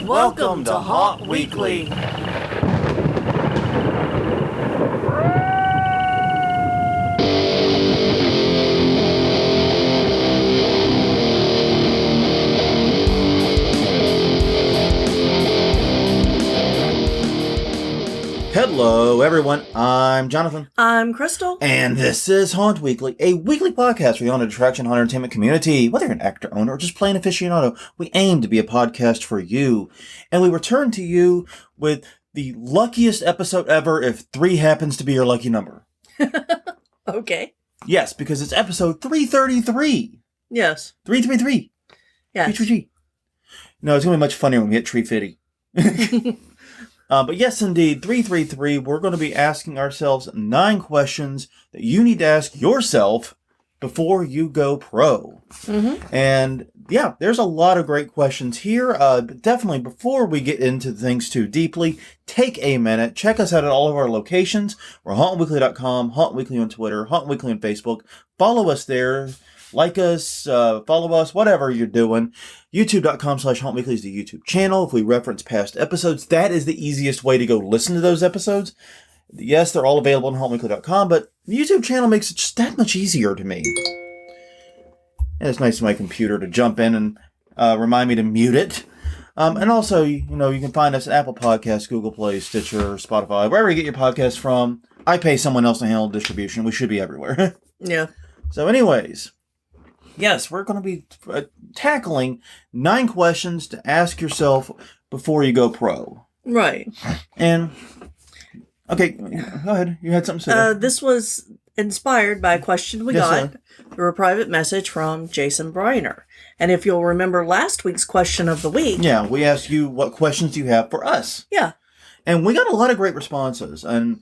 Welcome to Haunt Weekly. Hello, everyone. I'm Jonathan. I'm Crystal. And this is Haunt Weekly, a weekly podcast for the haunted attraction, haunted entertainment community. Whether you're an actor, owner, or just plain aficionado, we aim to be a podcast for you. And we return to you with the luckiest episode ever if 3 happens to be your lucky number. Okay. Yes, because it's episode 333. Yes. 333. Yes. 333. No, it's going to be much funnier when we hit 350. But yes, indeed, 333, we're going to be asking ourselves 9 questions that you need to ask yourself before you go pro. Mm-hmm. And yeah, there's a lot of great questions here. But definitely, before we get into things too deeply, take a minute, check us out at all of our locations. We're hauntweekly.com, Haunt Weekly on Twitter, Haunt Weekly on Facebook. Follow us there. Like us, follow us, whatever you're doing. YouTube.com/HauntWeekly is the YouTube channel. If we reference past episodes, that is the easiest way to go listen to those episodes. Yes, they're all available on HauntWeekly.com, but the YouTube channel makes it just that much easier to me. And it's nice to my computer to jump in and remind me to mute it. And also, you can find us at Apple Podcasts, Google Play, Stitcher, Spotify, wherever you get your podcasts from. I pay someone else to handle distribution. We should be everywhere. Yeah. So anyways... Yes, we're going to be tackling 9 questions to ask yourself before you go pro. Right. And, okay, go ahead. You had something to say. This was inspired by a question we got through a private message from Jason Briner. And if you'll remember last week's question of the week. Yeah, we asked you what questions do you have for us. Yeah. And we got a lot of great responses. And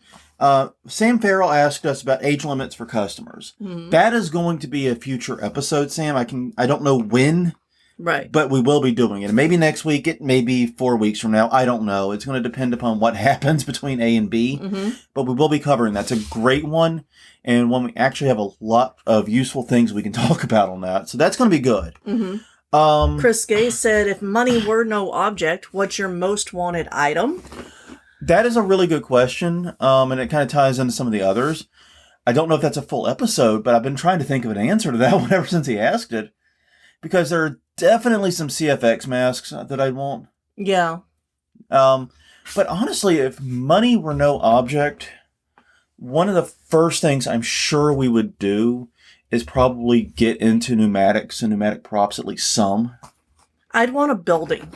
Sam Farrell asked us about age limits for customers. Mm-hmm. That is going to be a future episode, Sam. I don't know when. Right. But we will be doing it. Maybe next week. It may be 4 weeks from now. I don't know. It's going to depend upon what happens between A and B. Mm-hmm. But we will be covering that. It's a great one. And one we actually have a lot of useful things we can talk about on that. So that's going to be good. Mm-hmm. Chris Gay said, if money were no object, what's your most wanted item? That is a really good question. And it kind of ties into some of the others. I don't know if that's a full episode, but I've been trying to think of an answer to that one ever since he asked it. Because there are definitely some CFX masks that I want. Yeah. But honestly, if money were no object, one of the first things I'm sure we would do is probably get into pneumatics and pneumatic props, at least some. I'd want a building.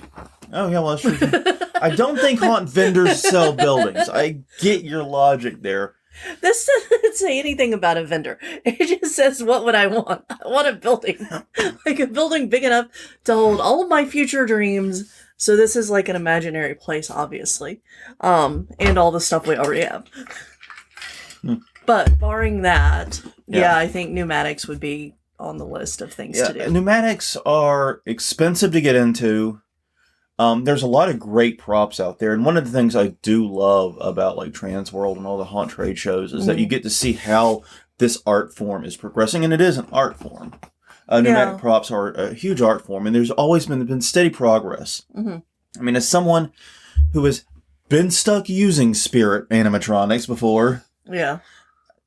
Oh, yeah, well, that's true. I don't think haunt vendors sell buildings. I get your logic there. This doesn't say anything about a vendor. It just says, what would I want? I want a building. Like a building big enough to hold all of my future dreams. So this is like an imaginary place, obviously. And all the stuff we already have. But barring that, yeah, I think pneumatics would be on the list of things to do. Pneumatics are expensive to get into. There's a lot of great props out there. And one of the things I do love about like Transworld and all the haunt trade shows is that you get to see how this art form is progressing. And it is an art form. Pneumatic props are a huge art form. And there's always been steady progress. Mm-hmm. I mean, as someone who has been stuck using spirit animatronics before,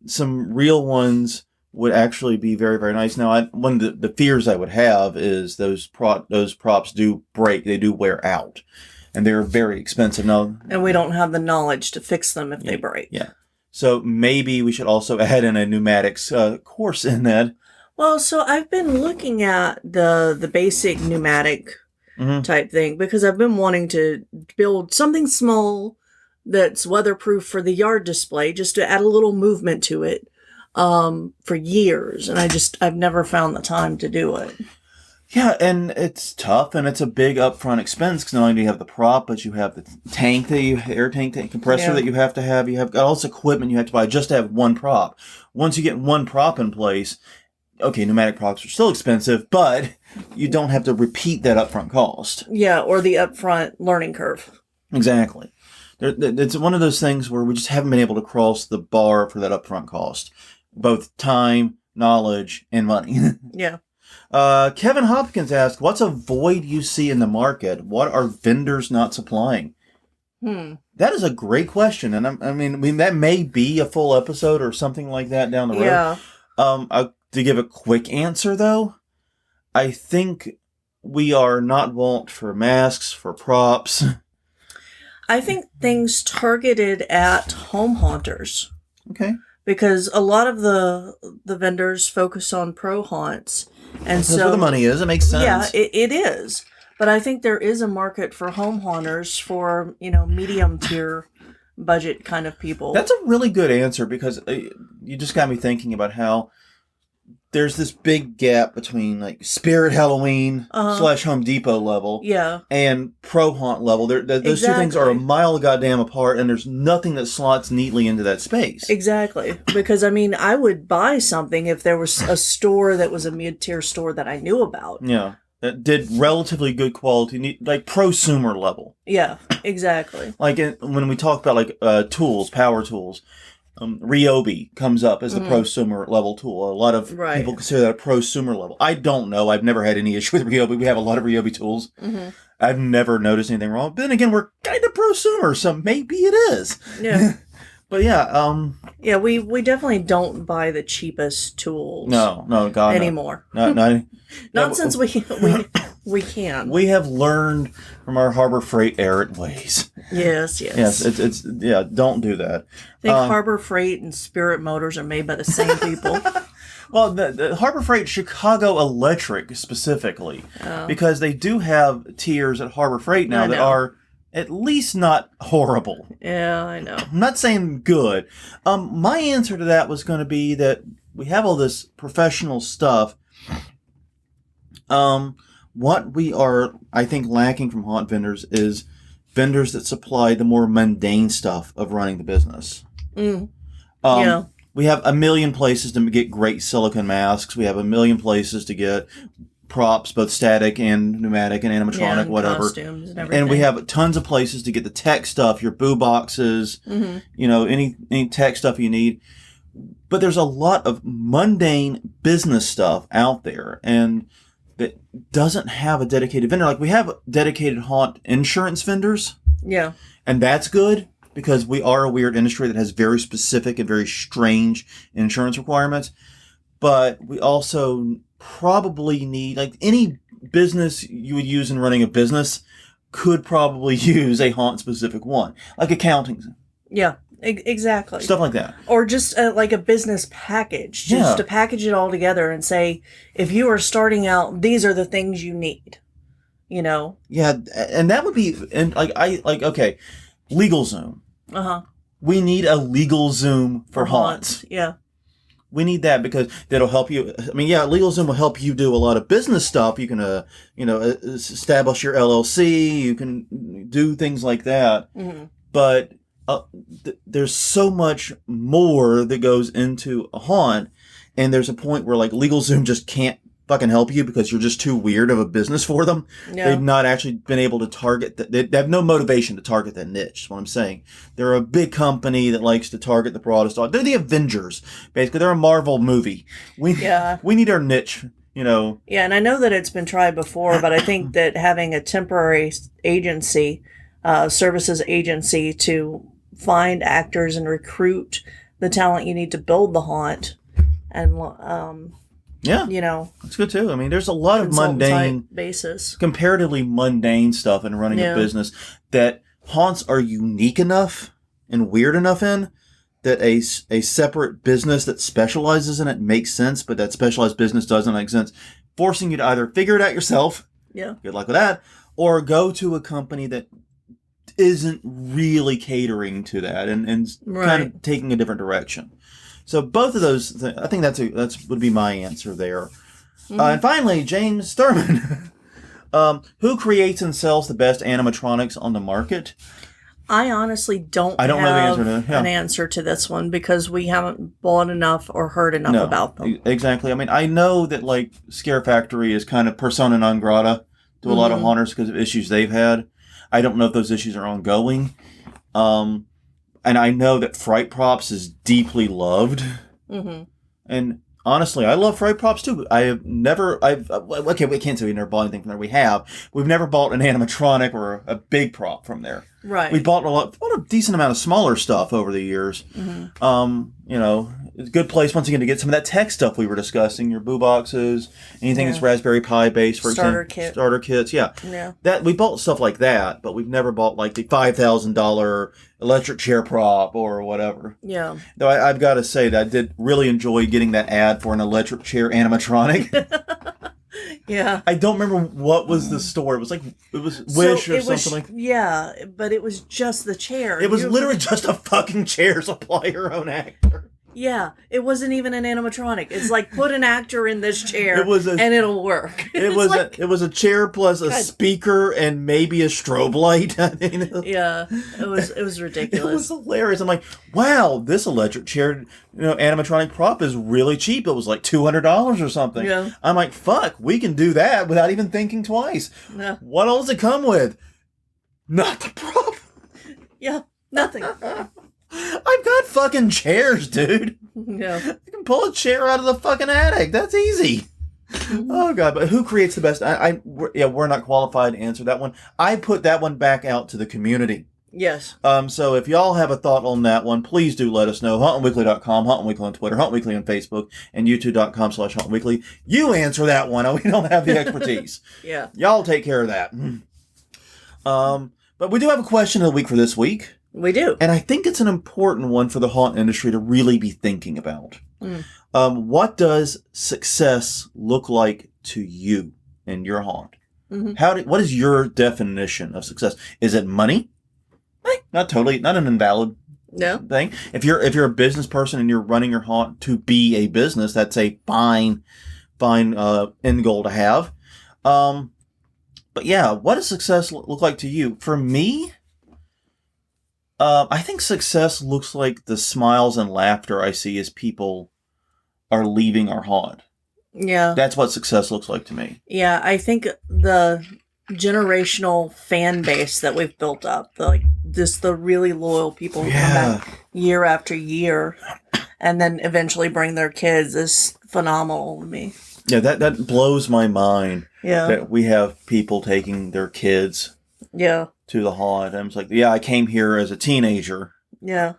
some real ones would actually be very, very nice. Now, one of the fears I would have is those props do break. They do wear out. And they're very expensive. Now, and we don't have the knowledge to fix them if they break. Yeah. So maybe we should also add in a pneumatics course in that. Well, so I've been looking at the basic pneumatic type thing because I've been wanting to build something small that's weatherproof for the yard display just to add a little movement to it. For years, and I've never found the time to do it. Yeah, and it's tough, and it's a big upfront expense, because not only do you have the prop, but you have the tank air tank compressor that you have to have. You have got all this equipment you have to buy just to have one prop. Once you get one prop in place, okay, pneumatic props are still expensive, but you don't have to repeat that upfront cost. Yeah, or the upfront learning curve. Exactly. It's one of those things where we just haven't been able to cross the bar for that upfront cost. Both time, knowledge, and money. Yeah. Kevin Hopkins asked, what's a void you see in the market? What are vendors not supplying? That is a great question. And I mean, that may be a full episode or something like that down the road. Yeah. To give a quick answer, though, I think we are not want for masks, for props. I think things targeted at home haunters. Okay. Because a lot of the vendors focus on pro haunts. And That's where the money is. It makes sense. Yeah, it is. But I think there is a market for home haunters for, medium tier budget kind of people. That's a really good answer because you just got me thinking about how there's this big gap between like Spirit Halloween / Home Depot level and Pro Haunt level. Those two things are a mile goddamn apart, and there's nothing that slots neatly into that space. Exactly. Because, I would buy something if there was a store that was a mid-tier store that I knew about. Yeah. That did relatively good quality, like prosumer level. Yeah, exactly. Like when we talk about like tools, power tools, Ryobi comes up as the prosumer level tool. A lot of people consider that a prosumer level. I don't know. I've never had any issue with Ryobi. We have a lot of Ryobi tools. I've never noticed anything wrong. But then again, we're kind of prosumer, so maybe it is. Yeah. But yeah. Yeah, we definitely don't buy the cheapest tools. No, God, anymore. No. Not since we can. We have learned from our Harbor Freight errant ways. Yes. It's don't do that. I think Harbor Freight and Spirit Motors are made by the same people. Well, the Harbor Freight Chicago Electric specifically, because they do have tiers at Harbor Freight now that are at least not horrible. Yeah, I know. I'm not saying good. My answer to that was going to be that we have all this professional stuff. What we are, I think, lacking from haunt vendors is vendors that supply the more mundane stuff of running the business. We have a million places to get great silicone masks. We have a million places to get props, both static and pneumatic and animatronic, and whatever. Costumes and everything. And we have tons of places to get the tech stuff, your boo boxes, any tech stuff you need. But there's a lot of mundane business stuff out there, and that doesn't have a dedicated vendor. Like we have dedicated haunt insurance vendors. Yeah. And that's good because we are a weird industry that has very specific and very strange insurance requirements. But we also probably need, like any business you would use in running a business could probably use a haunt specific one, like accounting. Yeah, exactly. Stuff like that. Or just like a business package, just to package it all together and say, if you are starting out, these are the things you need, Yeah, and that would be, and okay, LegalZoom. We need a LegalZoom for haunts. Yeah. We need that because that'll help you. I mean, LegalZoom will help you do a lot of business stuff. You can, establish your LLC. You can do things like that. But there's so much more that goes into a haunt, and there's a point where like LegalZoom just can't fucking help you because you're just too weird of a business for them. Yeah. They've not actually been able to target that. They have no motivation to target that niche. Is what I'm saying. They're a big company that likes to target the broadest audience. They're the Avengers, basically. They're a Marvel movie. We need our niche. Yeah, and I know that it's been tried before, but I think that having a temporary agency, services agency to find actors and recruit the talent you need to build the haunt, and that's good too. I mean, there's a lot of mundane basis, comparatively mundane stuff in running a business that haunts are unique enough and weird enough in that a separate business that specializes in it makes sense, but that specialized business doesn't make sense, forcing you to either figure it out yourself, good luck with that, or go to a company that isn't really catering to that and kind of taking a different direction. So both of those, I think that's would be my answer there. And finally, James Thurman, who creates and sells the best animatronics on the market? I honestly don't have an answer to this one because we haven't bought enough or heard enough about them. Exactly. I mean, I know that like Scare Factory is kind of persona non grata to a lot of haunters because of issues they've had. I don't know if those issues are ongoing. And I know that Fright Props is deeply loved. And Honestly, I love freight props too. Okay, we can't say we never bought anything from there. We've never bought an animatronic or a big prop from there. Right. We bought a decent amount of smaller stuff over the years. It's a good place once again to get some of that tech stuff we were discussing. Your boo boxes, anything that's Raspberry Pi based, for example, starter kits. Yeah, that we bought stuff like that, but we've never bought like the $5,000 electric chair prop or whatever. Yeah. Though I've got to say that I did really enjoy getting that ad for an electric chair animatronic. Yeah. I don't remember what was the store. It was Wish or something like that. Yeah, but it was just the chair. It was literally just a fucking chair. Supply your own actor. Yeah, it wasn't even an animatronic. It's like, put an actor in this chair and it'll work. It was a chair plus a speaker and maybe a strobe light. Yeah, it was ridiculous. It was hilarious. I'm like, wow, this electric chair, animatronic prop is really cheap. It was like $200 or something. Yeah. I'm like, fuck, we can do that without even thinking twice. Yeah. What else does it come with? Not the prop. Yeah, nothing. I've got fucking chairs, dude. Yeah. You can pull a chair out of the fucking attic. That's easy. Oh, God. But who creates the best? We're not qualified to answer that one. I put that one back out to the community. Yes. So if y'all have a thought on that one, please do let us know. HauntingWeekly.com, HauntingWeekly on Twitter, HauntingWeekly on Facebook, and YouTube.com/HauntingWeekly. You answer that one. We don't have the expertise. Yeah. Y'all take care of that. But we do have a question of the week for this week. We do. And I think it's an important one for the haunt industry to really be thinking about. What does success look like to you in your haunt? Mm-hmm. What is your definition of success? Is it money? Not an invalid thing. If you're a business person and you're running your haunt to be a business, that's a fine end goal to have. But yeah, what does success look like to you? For me, I think success looks like the smiles and laughter I see as people are leaving our haunt. Yeah. That's what success looks like to me. Yeah, I think the generational fan base that we've built up, the really loyal people who come back year after year and then eventually bring their kids is phenomenal to me. Yeah, that blows my mind. Yeah. That we have people taking their kids. Yeah. To the haunt. I'm just like, yeah, I came here as a teenager. Yeah.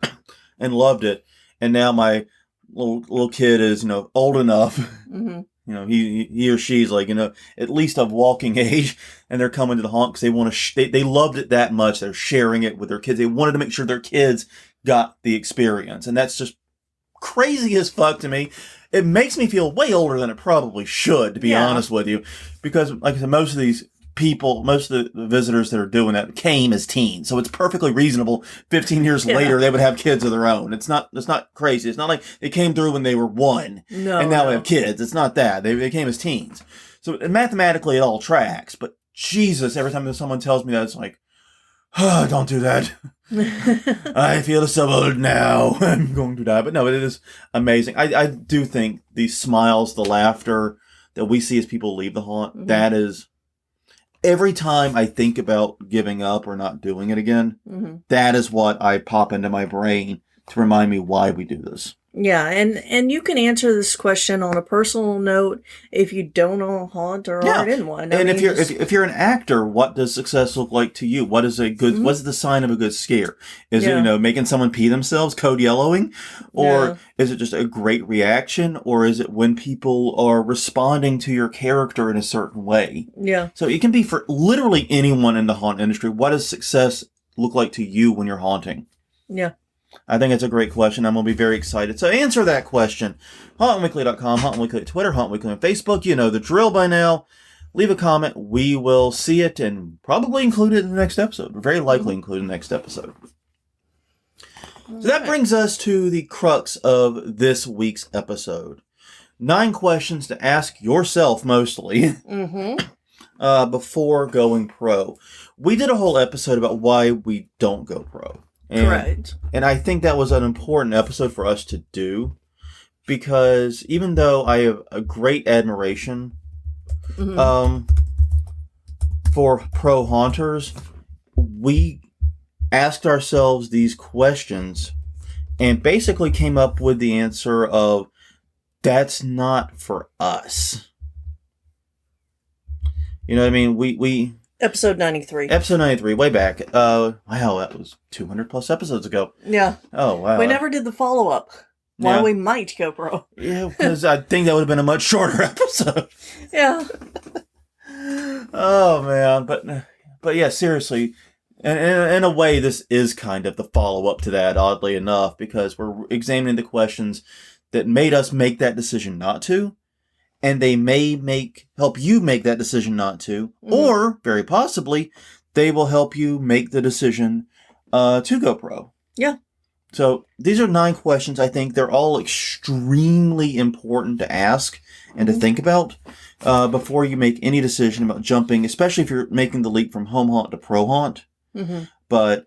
And loved it. And now my little kid is, old enough. Mm-hmm. He or she's like, at least of walking age, and they're coming to the haunt because they want to. They loved it that much. They're sharing it with their kids. They wanted to make sure their kids got the experience, and that's just crazy as fuck to me. It makes me feel way older than it probably should, to be honest with you, because like I said, most of the visitors that are doing that came as teens. So it's perfectly reasonable 15 years later they would have kids of their own. It's not crazy. It's not like they came through when they were one and now they have kids. It's not that. They came as teens. So mathematically it all tracks. But Jesus, every time someone tells me that, it's like, oh, don't do that. I feel so old now. I'm going to die. But no, it is amazing. I do think the smiles, the laughter that we see as people leave the haunt, that is... Every time I think about giving up or not doing it again, that is what I pop into my brain to remind me why we do this. Yeah, and you can answer this question on a personal note if you don't own a haunt or aren't in one. If you're an actor, what does success look like to you? What is a good? What's the sign of a good scare? Is it making someone pee themselves, code yellowing, or is it just a great reaction, or is it when people are responding to your character in a certain way? Yeah. So it can be for literally anyone in the haunt industry. What does success look like to you when you're haunting? Yeah. I think it's a great question. I'm going to be very excited. So answer that question. HauntingWeekly.com, HauntingWeekly Twitter, HauntingWeekly on Facebook. You know the drill by now. Leave a comment. We will see it and probably include it in the next episode. Or very likely include it in the next episode. So that brings us to the crux of this week's episode. 9 questions to ask yourself mostly before going pro. We did a whole episode about why we don't go pro. Correct. And I think that was an important episode for us to do because even though I have a great admiration for pro haunters, we asked ourselves these questions and basically came up with the answer of that's not for us. You know what I mean? We Episode 93. Episode 93, way back. Wow, that was 200 plus episodes ago. Yeah. Oh, wow. We never did the follow-up. Why Yeah. we might go pro. Yeah, because I think that would have been a much shorter episode. Yeah. Oh, man. But yeah, seriously. In a way, this is kind of the follow-up to that, oddly enough, because we're examining the questions that made us make that decision not to, and they may help you make that decision not to, or, very possibly, they will help you make the decision to go pro. Yeah. So, these are 9 questions. I think they're all extremely important to ask and to think about before you make any decision about jumping, especially if you're making the leap from home haunt to pro haunt. Mm-hmm. But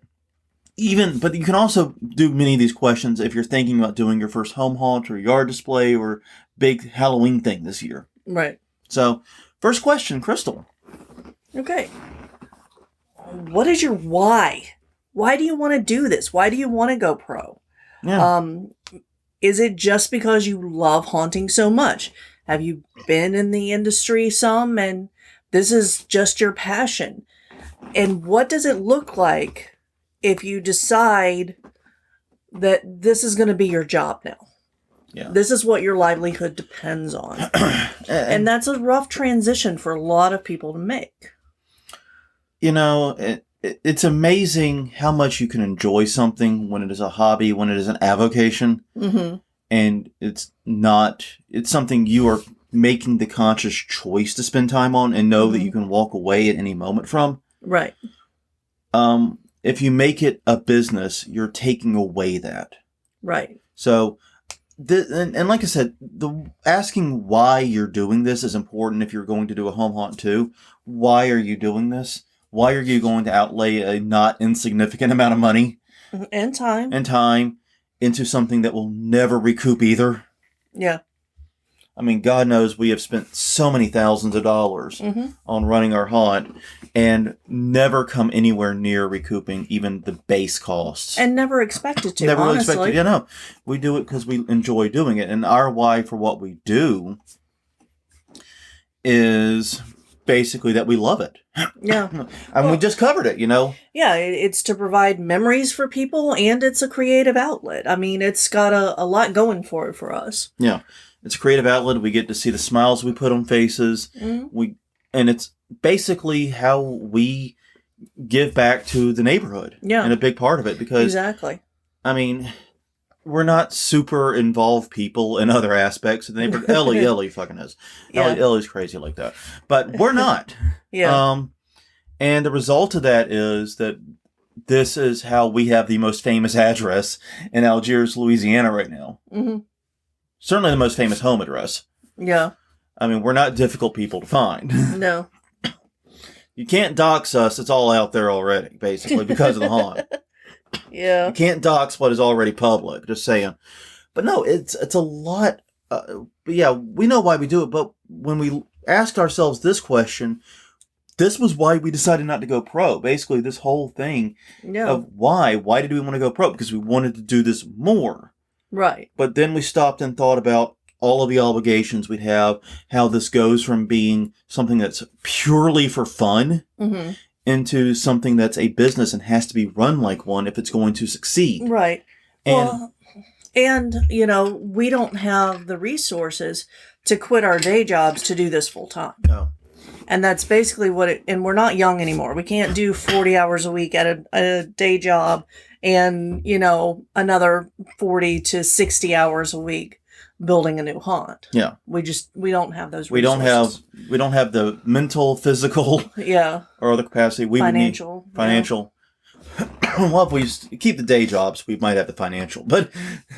you can also do many of these questions if you're thinking about doing your first home haunt or yard display or big Halloween thing this year. Right. So, first question, Crystal. Okay. What is your why? Why do you want to do this? Why do you want to go pro? Yeah. Is it just because you love haunting so much? Have you been in the industry some and this is just your passion? And what does it look like if you decide that this is going to be your job now? Yeah. This is what your livelihood depends on. And that's a rough transition for a lot of people to make. You know, it's amazing how much you can enjoy something when it is a hobby, when it is an avocation. Mm-hmm. And it's something you are making the conscious choice to spend time on and know that you can walk away at any moment from. Right. If you make it a business, you're taking away that. Right. So, and like I said, asking why you're doing this is important if you're going to do a home haunt too. Why are you doing this? Why are you going to outlay a not insignificant amount of money and time into something that will never recoup either? Yeah. I mean, God knows we have spent so many thousands of dollars on running our haunt and never come anywhere near recouping even the base costs. And never expected to, never really honestly. expected. You know, we do it because we enjoy doing it. And our why for what we do is basically that we love it. Yeah. And we just covered it, you know? Yeah, it's to provide memories for people, and it's a creative outlet. I mean, it's got a lot going for it for us. Yeah. It's a creative outlet. We get to see the smiles we put on faces. And it's basically how we give back to the neighborhood. Yeah. And a big part of it because... Exactly. I mean, we're not super involved people in other aspects of the neighborhood. Ellie fucking is. Yeah. Ellie's crazy like that. But we're not. Yeah. And the result of that is that this is how we have the most famous address in Algiers, Louisiana right now. Mm-hmm. Certainly the most famous home address. Yeah. I mean, we're not difficult people to find. No. You can't dox us. It's all out there already, basically, because of the haunt. Yeah. You can't dox what is already public, just saying. But no, it's a lot. But yeah, we know why we do it. But when we asked ourselves this question, this was why we decided not to go pro. Basically, this whole thing of why. Why did we want to go pro? Because we wanted to do this more. Right. But then we stopped and thought about all of the obligations we'd have, how this goes from being something that's purely for fun into something that's a business and has to be run like one if it's going to succeed. Right. And, and you know, we don't have the resources to quit our day jobs to do this full time. No. And that's basically and we're not young anymore. We can't do 40 hours a week at a day job and, you know, another 40 to 60 hours a week building a new haunt. Yeah. We don't have those resources. We don't have the mental, physical, or other capacity. We financial. Would need financial. Yeah. Well, if we keep the day jobs, we might have the financial, but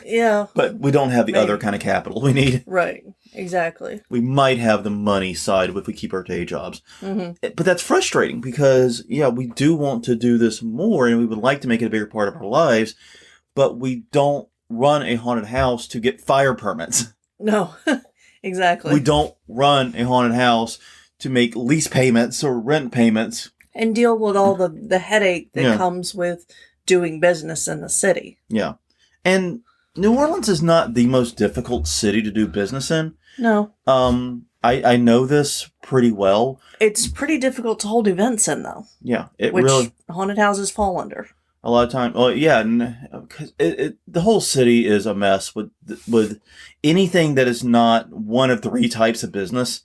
we don't have the other kind of capital we need. Right. Exactly. We might have the money side if we keep our day jobs. But that's frustrating because, we do want to do this more and we would like to make it a bigger part of our lives, but we don't run a haunted house to get fire permits. No, exactly. We don't run a haunted house to make lease payments or rent payments. And deal with all the headache that comes with doing business in the city. Yeah. And New Orleans is not the most difficult city to do business in. No. I know this pretty well. It's pretty difficult to hold events in, though. Yeah, which haunted houses fall under. A lot of time. Oh, yeah, because the whole city is a mess with anything that is not one of three types of business.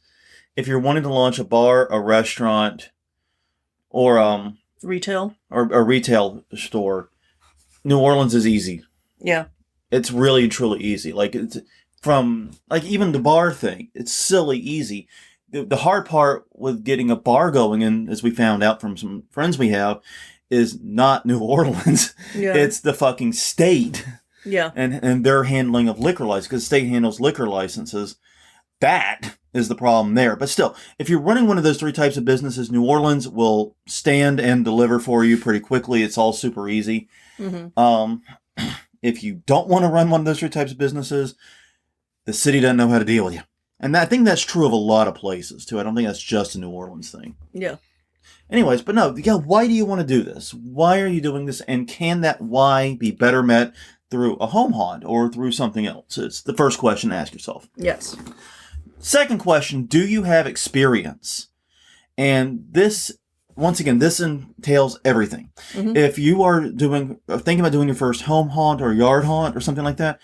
If you're wanting to launch a bar, a restaurant, or retail, or a retail store, New Orleans is easy. Yeah, it's really truly easy. Like it's from like even the bar thing. It's silly easy. The hard part with getting a bar going, and as we found out from some friends we have, is not New Orleans. Yeah. It's the fucking state. Yeah. And their handling of liquor licenses, because the state handles liquor licenses. That is the problem there. But still, if you're running one of those three types of businesses, New Orleans will stand and deliver for you pretty quickly. It's all super easy. Mm-hmm. If you don't want to run one of those three types of businesses, the city doesn't know how to deal with you. And I think that's true of a lot of places, too. I don't think that's just a New Orleans thing. Yeah. Anyways, but no, yeah, why do you want to do this? Why are you doing this? And can that why be better met through a home haunt or through something else? It's the first question to ask yourself. Yes. Second question, do you have experience? And this, once again, this entails everything. Mm-hmm. If you are thinking about doing your first home haunt or yard haunt or something like that,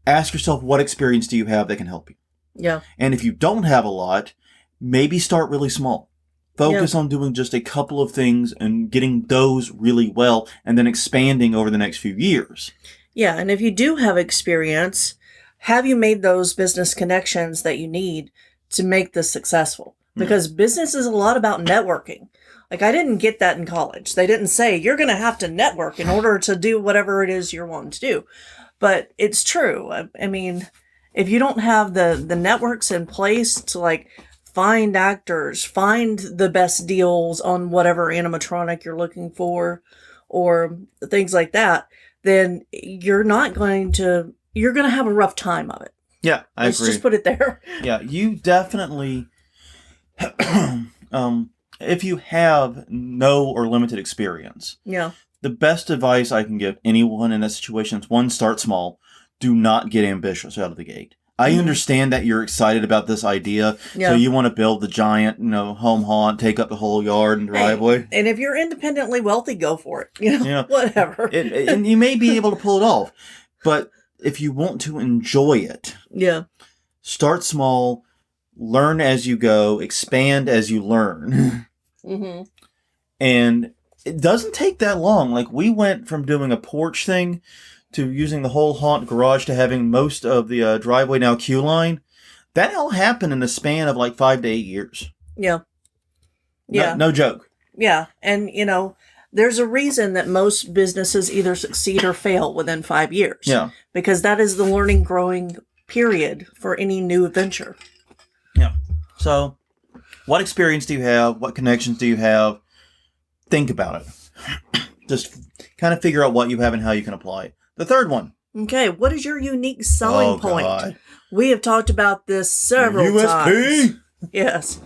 ask yourself, what experience do you have that can help you? Yeah. And if you don't have a lot, maybe start really small. Focus on doing just a couple of things and getting those really well and then expanding over the next few years. Yeah, and if you do have experience, have you made those business connections that you need to make this successful? Because business is a lot about networking. Like, I didn't get that in college. They didn't say, you're going to have to network in order to do whatever it is you're wanting to do. But it's true. I mean, if you don't have the networks in place to, like, find actors, find the best deals on whatever animatronic you're looking for, or things like that, then you're going to have a rough time of it. Yeah, I agree. Let's just put it there. Yeah, you definitely, if you have no or limited experience, the best advice I can give anyone in that situation is, one, start small. Do not get ambitious out of the gate. I understand that you're excited about this idea, so you want to build the giant, home haunt, take up the whole yard and driveway. And if you're independently wealthy, go for it. Whatever. And you may be able to pull it off, but if you want to enjoy it, start small, learn as you go, expand as you learn. Mm-hmm. And it doesn't take that long. Like, we went from doing a porch thing to using the whole haunt garage to having most of the driveway now queue line. That all happened in the span of like 5 to 8 years. Yeah. Yeah. No joke. Yeah. And, there's a reason that most businesses either succeed or fail within 5 years. Yeah. Because that is the learning, growing period for any new venture. Yeah. So, what experience do you have? What connections do you have? Think about it. Just kind of figure out what you have and how you can apply it. The third one. Okay, what is your unique selling point? God. We have talked about this several times. Yes.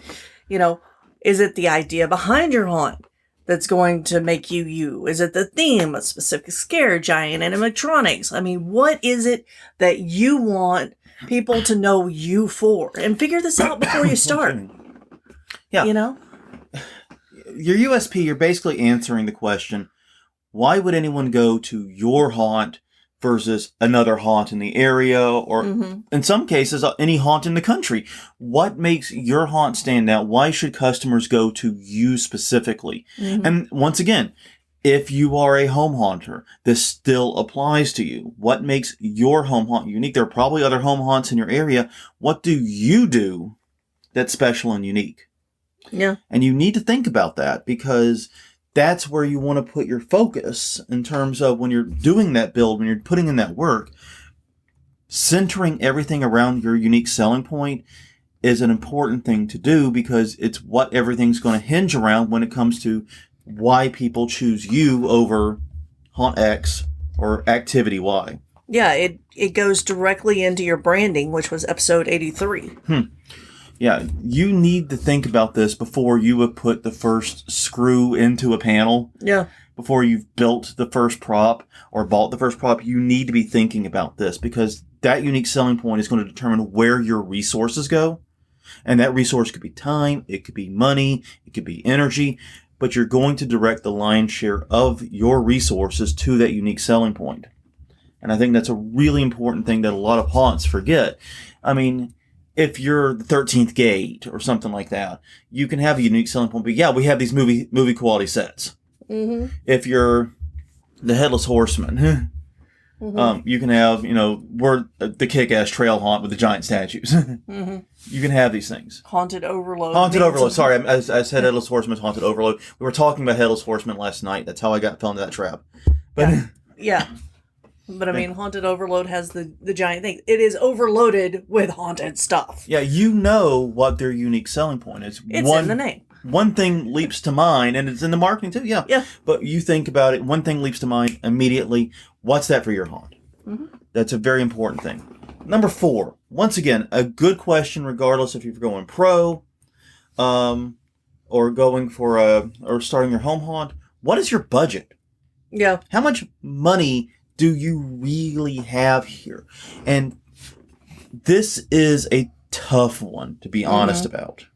Is it the idea behind your haunt that's going to make you you? Is it the theme, a specific scare, giant animatronics? I mean, what is it that you want people to know you for? And figure this out before you start. Yeah. Your USP, you're basically answering the question, why would anyone go to your haunt versus another haunt in the area, or in some cases, any haunt in the country? What makes your haunt stand out? Why should customers go to you specifically? Mm-hmm. And once again, if you are a home haunter, this still applies to you. What makes your home haunt unique? There are probably other home haunts in your area. What do you do that's special and unique? Yeah. And you need to think about that, because that's where you want to put your focus in terms of when you're doing that build, when you're putting in that work. Centering everything around your unique selling point is an important thing to do, because it's what everything's going to hinge around when it comes to why people choose you over haunt X or activity Y. Yeah, it goes directly into your branding, which was episode 83. Yeah, you need to think about this before you would put the first screw into a panel. Yeah. Before you've built the first prop or bought the first prop, you need to be thinking about this, because that unique selling point is going to determine where your resources go. And that resource could be time, it could be money, it could be energy, but you're going to direct the lion's share of your resources to that unique selling point. And I think that's a really important thing that a lot of haunts forget. I mean, if you're the 13th Gate or something like that, you can have a unique selling point. But yeah, we have these movie quality sets. Mm-hmm. If you're the Headless Horseman, you can have, we're the kick-ass trail haunt with the giant statues. You can have these things. Haunted Overload. Haunted Overload. Sorry, I said Headless Horseman, Haunted Overload. We were talking about Headless Horseman last night. That's how I fell into that trap. But yeah. But I mean, Haunted Overload has the giant thing. It is overloaded with haunted stuff. Yeah, you know what their unique selling point is. It's in the name. One thing leaps to mind, and it's in the marketing too, yeah. Yeah. But you think about it, one thing leaps to mind immediately. What's that for your haunt? That's a very important thing. Number 4, once again, a good question regardless if you're going pro or going for or starting your home haunt. What is your budget? Yeah. How much money do you really have here? And this is a tough one to be honest about.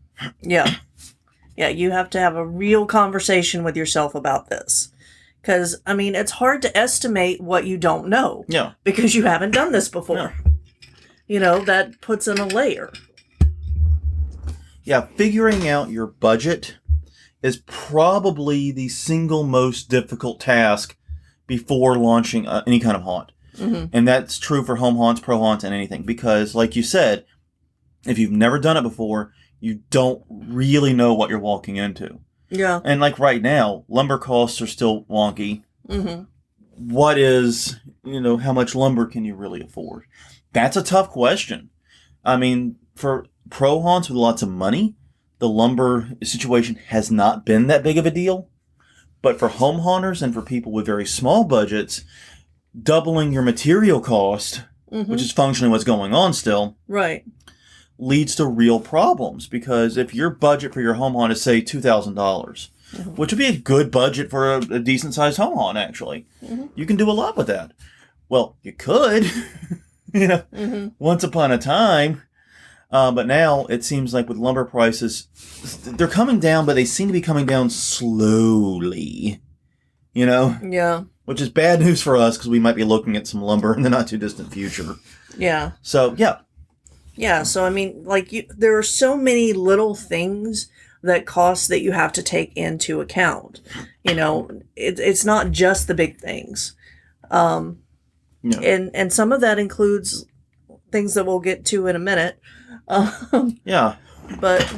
Yeah. Yeah, you have to have a real conversation with yourself about this. Because, I mean, it's hard to estimate what you don't know. Yeah. Because you haven't done this before. Yeah. That puts in a layer. Yeah, figuring out your budget is probably the single most difficult task before launching any kind of haunt. And that's true for home haunts, pro haunts, and anything. Because, like you said, if you've never done it before, you don't really know what you're walking into. Yeah. And like right now, lumber costs are still wonky. What is, how much lumber can you really afford? That's a tough question. I mean, for pro haunts with lots of money, the lumber situation has not been that big of a deal. But for home haunters and for people with very small budgets, doubling your material cost, which is functionally what's going on still, right, leads to real problems. Because if your budget for your home haunt is, say, $2,000, which would be a good budget for a decent-sized home haunt, actually, you can do a lot with that. Well, you could, once upon a time. But now it seems like with lumber prices, they're coming down, but they seem to be coming down slowly, Yeah. Which is bad news for us because we might be looking at some lumber in the not too distant future. Yeah. So, yeah. Yeah, so I mean, there are so many little things that cost that you have to take into account. It's not just the big things. And some of that includes things that we'll get to in a minute. Yeah. But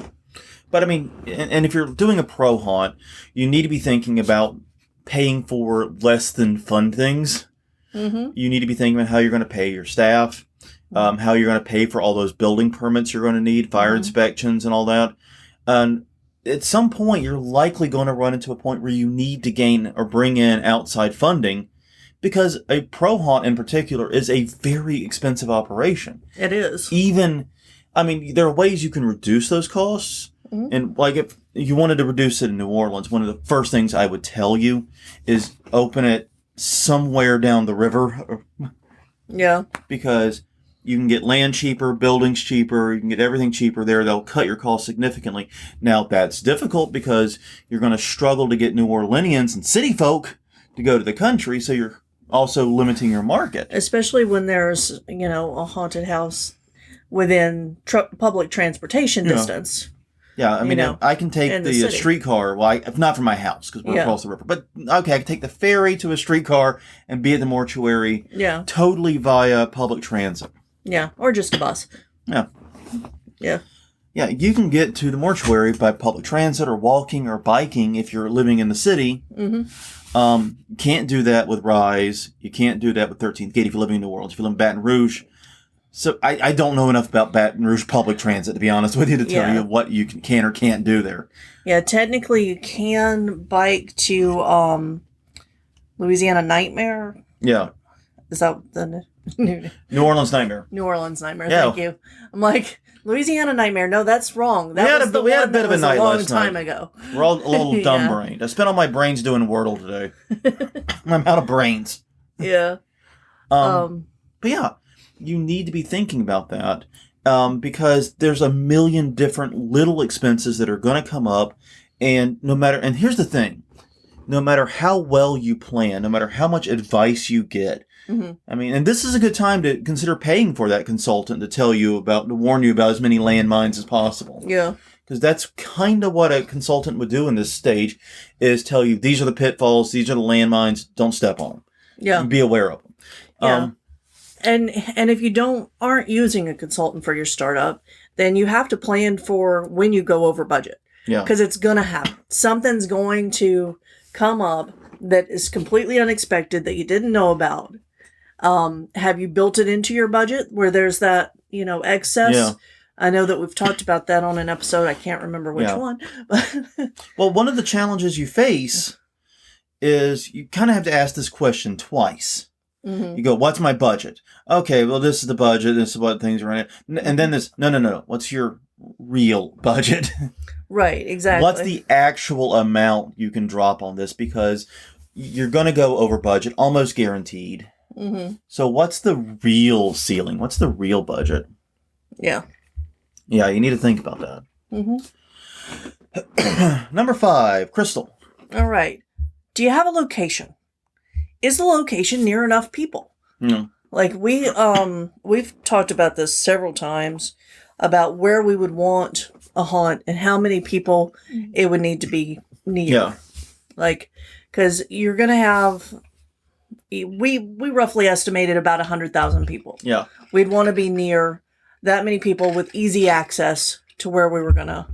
I mean, and if you're doing a pro haunt, you need to be thinking about paying for less than fun things. You need to be thinking about how you're going to pay your staff, how you're going to pay for all those building permits you're going to need, fire inspections and all that. And at some point, you're likely going to run into a point where you need to gain or bring in outside funding, because a pro haunt in particular is a very expensive operation. It is. There are ways you can reduce those costs. And if you wanted to reduce it in New Orleans, one of the first things I would tell you is open it somewhere down the river. Yeah. Because you can get land cheaper, buildings cheaper, you can get everything cheaper there. They'll cut your costs significantly. Now, that's difficult because you're going to struggle to get New Orleanians and city folk to go to the country, so you're also limiting your market. Especially when there's, a haunted house within public transportation distance. Yeah, I can take the streetcar, not from my house because we're across the river, but okay, I can take the ferry to a streetcar and be at the mortuary totally via public transit. Yeah, or just a bus. Yeah. Yeah. Yeah, you can get to the mortuary by public transit or walking or biking if you're living in the city. You can't do that with Rise. You can't do that with 13th Gate if you're living in New Orleans. If you live in Baton Rouge. So I don't know enough about Baton Rouge public transit, to be honest with you, to tell you what you can or can't do there. Yeah, technically you can bike to Louisiana Nightmare. Yeah. Is that the New Orleans Nightmare. New Orleans Nightmare. Yeah. Thank you. I'm like, Louisiana Nightmare. No, that's wrong. That We had was a- the we had a one bit that of a was night a long last time night. ago. We're all a little dumb Yeah. brained. I spent all my brains doing Wordle today. I'm out of brains. Yeah. But yeah, you need to be thinking about that because there's a million different little expenses that are going to come up. And and here's the thing, no matter how well you plan, no matter how much advice you get, I mean, and this is a good time to consider paying for that consultant to warn you about as many landmines as possible. Yeah. Because that's kind of what a consultant would do in this stage, is tell you, these are the pitfalls, these are the landmines, don't step on them. Yeah. Be aware of them. Yeah. And if you aren't using a consultant for your startup, then you have to plan for when you go over budget. Yeah. Because it's going to happen. Something's going to come up that is completely unexpected that you didn't know about. Have you built it into your budget where there's that, excess? Yeah. I know that we've talked about that on an episode. I can't remember which one. But well, one of the challenges you face is you kind of have to ask this question twice. You go, what's my budget? Okay, well, this is the budget. This is what things are in it. And then this, no. What's your real budget? Right, exactly. What's the actual amount you can drop on this? Because you're going to go over budget, almost guaranteed. So what's the real ceiling? What's the real budget? Yeah. Yeah, you need to think about that. Number 5, Crystal. All right. Do you have a location? Is the location near enough people? No. Like we've talked about this several times about where we would want a haunt and how many people it would need to be near. Yeah. Like, because you're going to have, we roughly estimated about 100,000 people. Yeah. We'd want to be near that many people with easy access to where we were going to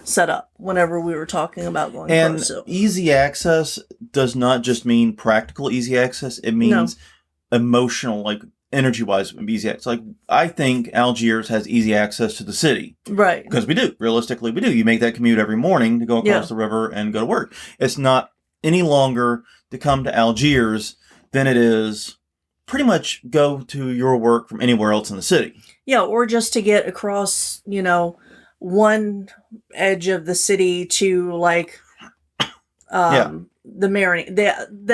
set up whenever we were talking about going And pro. easy access does not just mean practical easy access. It means emotional, like energy-wise, easy access. Like, I think Algiers has easy access to the city. Right. Because we do. Realistically, we do. You make that commute every morning to go across the river and go to work. It's not any longer to come to Algiers than it is pretty much go to your work from anywhere else in the city. Yeah, or just to get across, one edge of the city to like the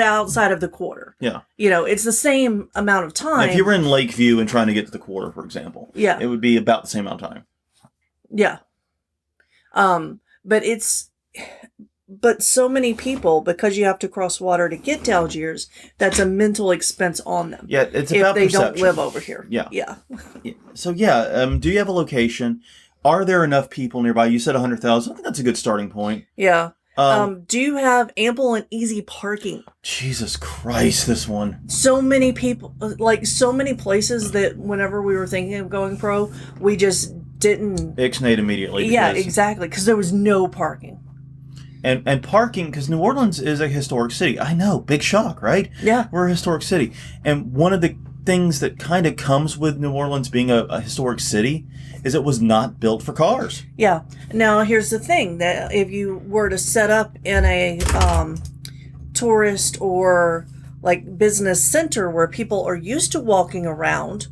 outside of the quarter. Yeah. It's the same amount of time. If you were in Lakeview and trying to get to the quarter, for example, it would be about the same amount of time. Yeah. But so many people, because you have to cross water to get to Algiers, that's a mental expense on them. Yeah, it's about if they perception. don't live over here. Yeah. Yeah. So do you have a location? Are there enough people nearby? You said 100,000. I think that's a good starting point. Yeah. Do you have ample and easy parking? Jesus Christ, this one. So many people, like so many places that whenever we were thinking of going pro, we just didn't. Ixnay immediately. Yeah, exactly. Because there was no parking. And parking, because New Orleans is a historic city. I know, big shock, right? Yeah. We're a historic city. And one of the things that kind of comes with New Orleans being a historic city is it was not built for cars. Yeah. Now, here's the thing, that if you were to set up in a tourist or like business center where people are used to walking around,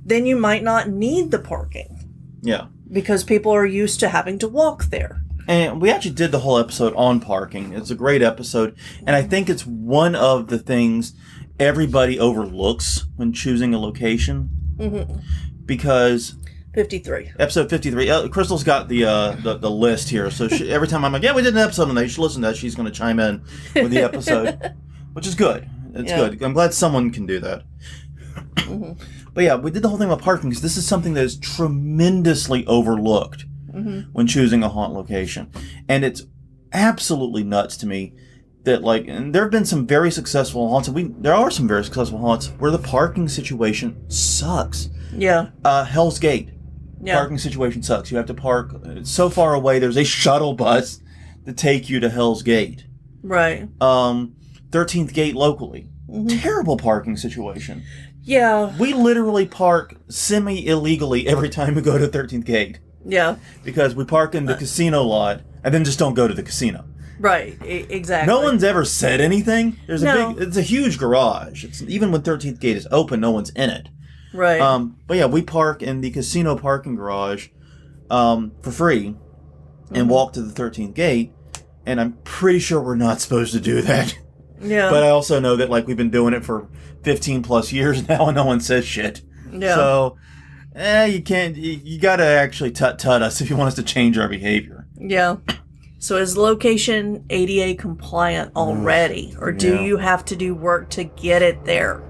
then you might not need the parking. Yeah. Because people are used to having to walk there. And we actually did the whole episode on parking. It's a great episode. And I think it's one of the things everybody overlooks when choosing a location. Because 53. Episode 53. Crystal's got the list here. So every time I'm like, yeah, we did an episode on that. You should listen to that. She's going to chime in with the episode, which is good. It's good. I'm glad someone can do that. But yeah, we did the whole thing about parking because this is something that is tremendously overlooked when choosing a haunt location. And it's absolutely nuts to me that, like, and there have been some very successful haunts, and there are some very successful haunts where the parking situation sucks. Yeah. Hell's Gate. Yeah. Parking situation sucks. You have to park so far away. There's a shuttle bus to take you to Hell's Gate. Right. 13th Gate locally. Terrible parking situation. Yeah. We literally park semi-illegally every time we go to 13th Gate. Yeah. Because we park in the casino lot and then just don't go to the casino. Right. Exactly. No one's ever said anything. It's a huge garage. Even when 13th Gate is open, no one's in it. Right. But yeah, we park in the casino parking garage for free and walk to the 13th gate. And I'm pretty sure we're not supposed to do that. Yeah. But I also know that like we've been doing it for 15 plus years now and no one says shit. Yeah. So, you can't, you gotta actually tut us if you want us to change our behavior. Yeah. So is location ADA compliant already? Or do you have to do work to get it there?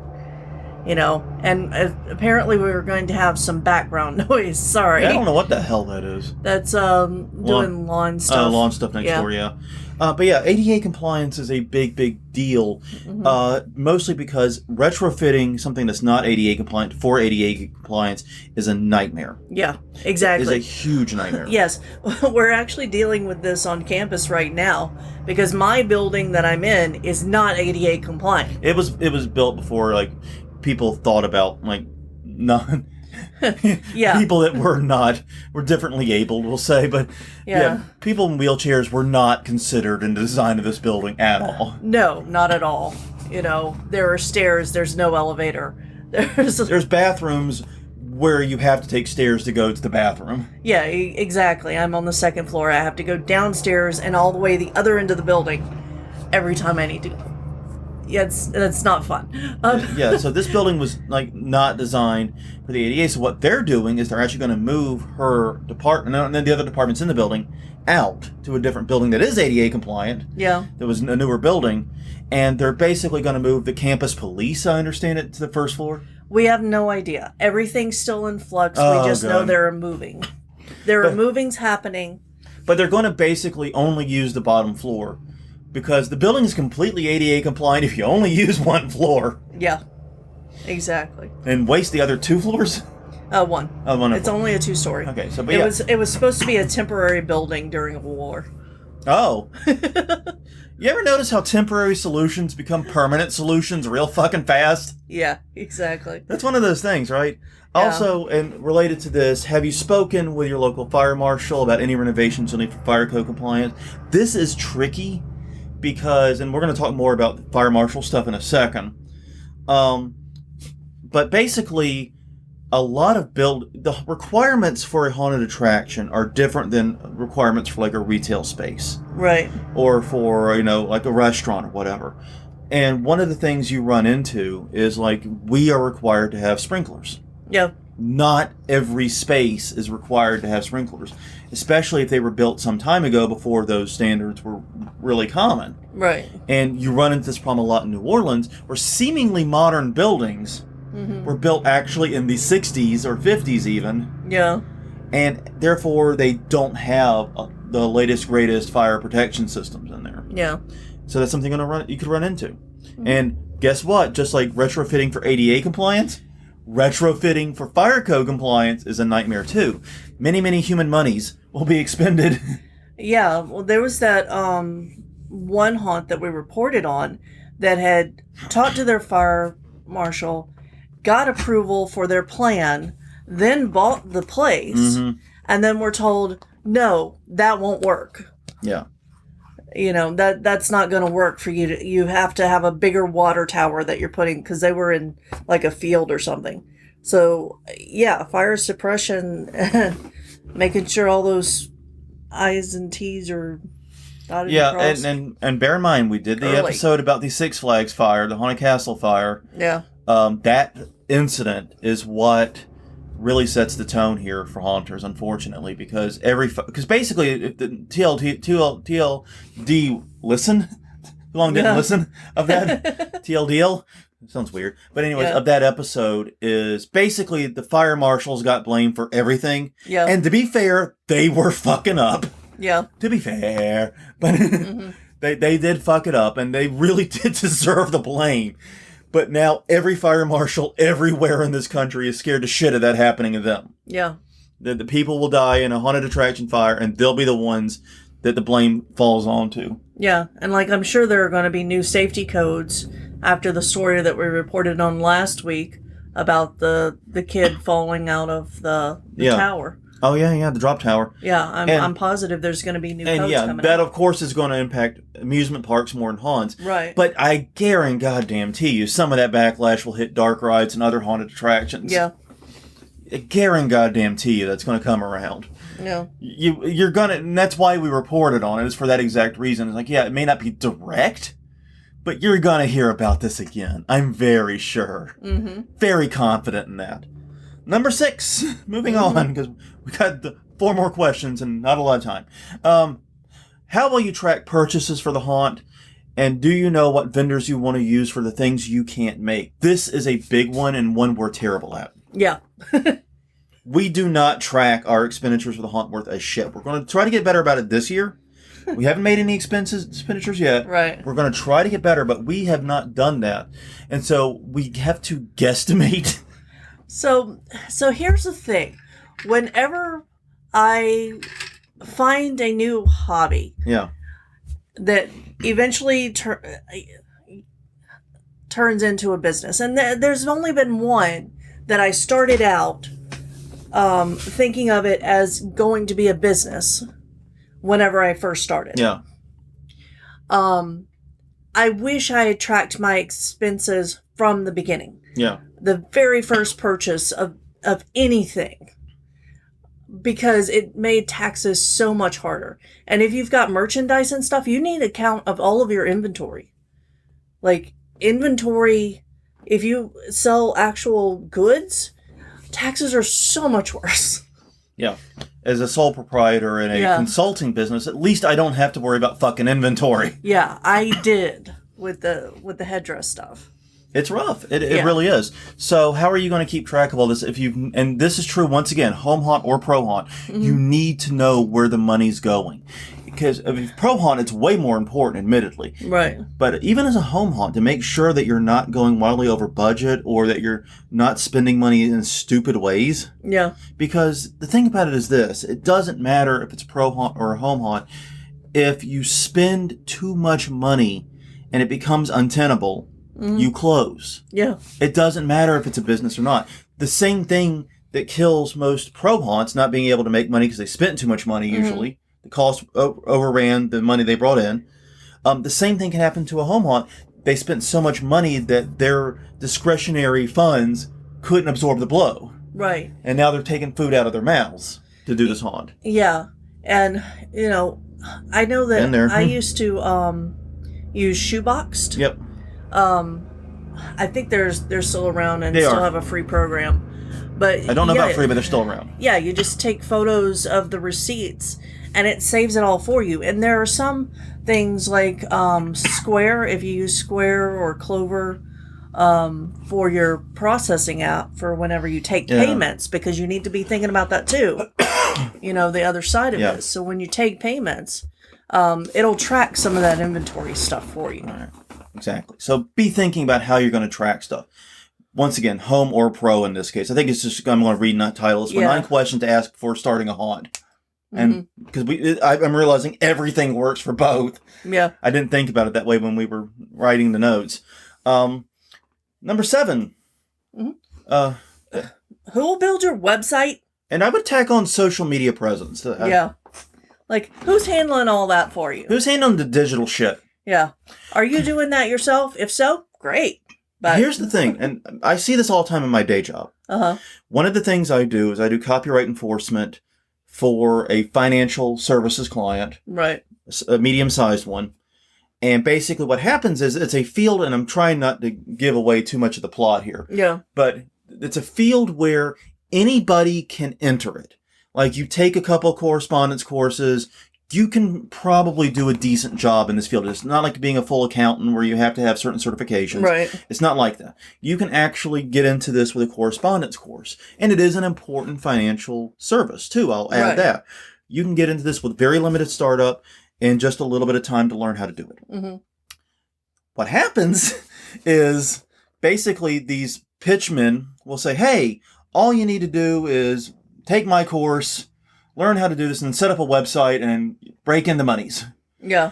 You know, and apparently we were going to have some background noise. Sorry. Yeah, I don't know what the hell that is. That's doing lawn stuff. Lawn stuff next door, yeah. But yeah, ADA compliance is a big deal. Mostly because retrofitting something that's not ADA compliant for ADA compliance is a nightmare. Yeah, exactly. It's a huge nightmare. Yes. We're actually dealing with this on campus right now because my building that I'm in is not ADA compliant. It was built before like people thought about like non people that were differently abled, we'll say, but people in wheelchairs were not considered in the design of this building at all. No, not at all. You know, there are stairs, there's no elevator. There's bathrooms where you have to take stairs to go to the bathroom. Yeah, exactly. I'm on the second floor. I have to go downstairs and all the way the other end of the building every time I need to go. Yeah, that's not fun. So this building was like not designed for the ADA. So what they're doing is they're actually going to move her department and then the other departments in the building out to a different building that is ADA compliant. Yeah. That was a newer building. And they're basically going to move the campus police, I understand it, to the first floor. We have no idea. Everything's still in flux. We just know there are moving. There are movings happening. But they're going to basically only use the bottom floor. Because the building is completely ADA compliant if you only use one floor. Yeah, exactly. And waste the other 2 floors? One. Oh, one. It's only a 2-story. Okay, so but it was supposed to be a temporary building during a war. Oh. You ever notice how temporary solutions become permanent solutions real fucking fast? Yeah, exactly. That's one of those things, right? Yeah. Also, and related to this, have you spoken with your local fire marshal about any renovations you'll need for fire code compliance? This is tricky. Because, and we're going to talk more about the fire marshal stuff in a second, but basically, a lot of the requirements for a haunted attraction are different than requirements for like a retail space, right? Or for like a restaurant or whatever. And one of the things you run into is like we are required to have sprinklers. Yeah. Not every space is required to have sprinklers, especially if they were built some time ago before those standards were really common. Right. And you run into this problem a lot in New Orleans, where seemingly modern buildings were built actually in the 60s or 50s even. Yeah. And therefore, they don't have the latest, greatest fire protection systems in there. Yeah. So that's something you could run into. And guess what? Just like retrofitting for ADA compliance, retrofitting for fire code compliance is a nightmare too. Many human monies will be expended. Yeah, well, there was that one haunt that we reported on that had talked to their fire marshal, got approval for their plan, then bought the place, and then were told, no, that won't work. Yeah. That's not going to work for you. You have to have a bigger water tower that you're putting, because they were in like a field or something. So yeah, fire suppression, making sure all those I's and T's are dotted across. and bear in mind, we did the episode about the Six Flags fire, the Haunted Castle fire. Yeah. That incident is what really sets the tone here for haunters, unfortunately, because basically if the TLD listen, who long didn't listen of that TLDL. Sounds weird. But anyways, of that episode is basically the fire marshals got blamed for everything. Yeah. And to be fair, they were fucking up. Yeah. To be fair. But they did fuck it up, and they really did deserve the blame. But now every fire marshal everywhere in this country is scared to shit of that happening to them. Yeah. The people will die in a haunted attraction fire, and they'll be the ones that the blame falls onto. Yeah. And like, I'm sure there are going to be new safety codes after the story that we reported on last week about the kid falling out of the tower. Oh yeah, the drop tower. Yeah, I'm positive there's going to be new codes coming that out. of course is going to impact amusement parks more than haunts. Right. But I guarantee you some of that backlash will hit dark rides and other haunted attractions. Yeah. I guarantee you that's going to come around. No. You're gonna, and that's why we reported on it. Is for that exact reason. It's like, yeah, it may not be direct, but you're gonna hear about this again. I'm very sure. Mm-hmm. Very confident in that. Number 6. Moving on, because we got 4 more questions and not a lot of time. How will you track purchases for the haunt? And do you know what vendors you want to use for the things you can't make? This is a big one and one we're terrible at. Yeah. We do not track our expenditures for the haunt worth a shit. We're going to try to get better about it this year. We haven't made any expenditures yet. Right. We're going to try to get better, but we have not done that. And so we have to guesstimate. So here's the thing. Whenever I find a new hobby that eventually turns into a business, and there's only been one that I started out thinking of it as going to be a business whenever I first started. Yeah. I wish I had tracked my expenses from the beginning. Yeah. The very first purchase of anything, because it made taxes so much harder. And if you've got merchandise and stuff, you need a count of all of your inventory. Like, inventory, if you sell actual goods, taxes are so much worse. Yeah. As a sole proprietor in a consulting business, at least I don't have to worry about fucking inventory. Yeah, I did with the headdress stuff. It's rough. It really is. So how are you going to keep track of all this? And this is true, once again, home haunt or pro haunt, you need to know where the money's going. Because if pro haunt, it's way more important, admittedly. Right. But even as a home haunt, to make sure that you're not going wildly over budget or that you're not spending money in stupid ways. Yeah. Because the thing about it is this, it doesn't matter if it's pro haunt or a home haunt. If you spend too much money and it becomes untenable, you close. Yeah. It doesn't matter if it's a business or not. The same thing that kills most pro haunts, not being able to make money because they spent too much money usually. The cost overran the money they brought in. The same thing can happen to a home haunt. They spent so much money that their discretionary funds couldn't absorb the blow. Right. And now they're taking food out of their mouths to do this haunt. Yeah. And, I know that I used to use Shoeboxed. Yep. I think they're still around and still have a free program. But I don't know about free, but they're still around. Yeah, you just take photos of the receipts and it saves it all for you. And there are some things like Square, if you use Square or Clover for your processing app for whenever you take payments, because you need to be thinking about that too. The other side of this. So when you take payments, it'll track some of that inventory stuff for you. All right. Exactly. So be thinking about how you're going to track stuff. Once again, home or pro in this case. I think it's just, I'm going to read that title. It's 9 questions to ask before starting a haunt. And because I'm realizing everything works for both. Yeah. I didn't think about it that way when we were writing the notes. Number 7. Who will build your website? And I would tack on social media presence. Like, who's handling all that for you? Who's handling the digital shit? Yeah. Are you doing that yourself? If so, great. But here's the thing, and I see this all the time in my day job. One of the things I do is I do copyright enforcement for a financial services client. Right. A medium-sized one. And basically what happens is it's a field, and I'm trying not to give away too much of the plot here. Yeah. But it's a field where anybody can enter it. Like, you take a couple correspondence courses, you can probably do a decent job in this field. It's not like being a full accountant where you have to have certain certifications. Right. It's not like that. You can actually get into this with a correspondence course. And it is an important financial service, too. I'll add that. You can get into this with very limited startup and just a little bit of time to learn how to do it. What happens is basically these pitchmen will say, hey, all you need to do is take my course, learn how to do this, and set up a website and break in the monies. Yeah.